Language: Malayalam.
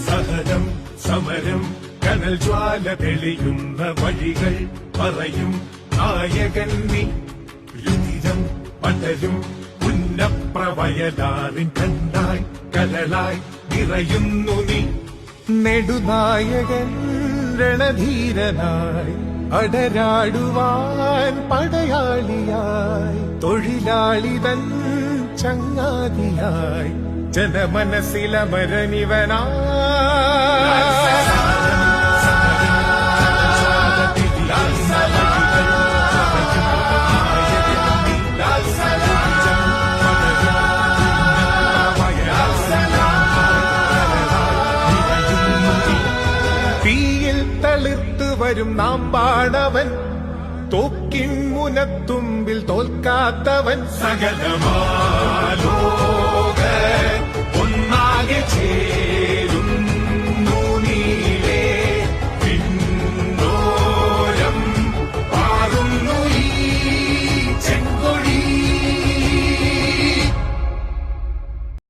സഹനം സമരം കനൽ ജ്വാല തെളിയുന്ന വഴികൾ പറയും നായകൻ നീ. രുതിരം പടരും പുന്നപ്രവയലാറിൻ കണ്ടായി കരളായി നിറയുന്നു നീ. നെടുനായകൻ രണധീരനായി അടരാടുവാൻ പടയാളിയായി തൊഴിലാളിതൻ ചങ്ങാതിയായി ജനമനസ്സിലമരനിവനാ. തീയിൽ തളിർത്തു വരും നാം പാടവൻ, തോക്കിൻ മുനത്തുമ്പിൽ തോൽക്കാത്തവൻ. സകലമാലോ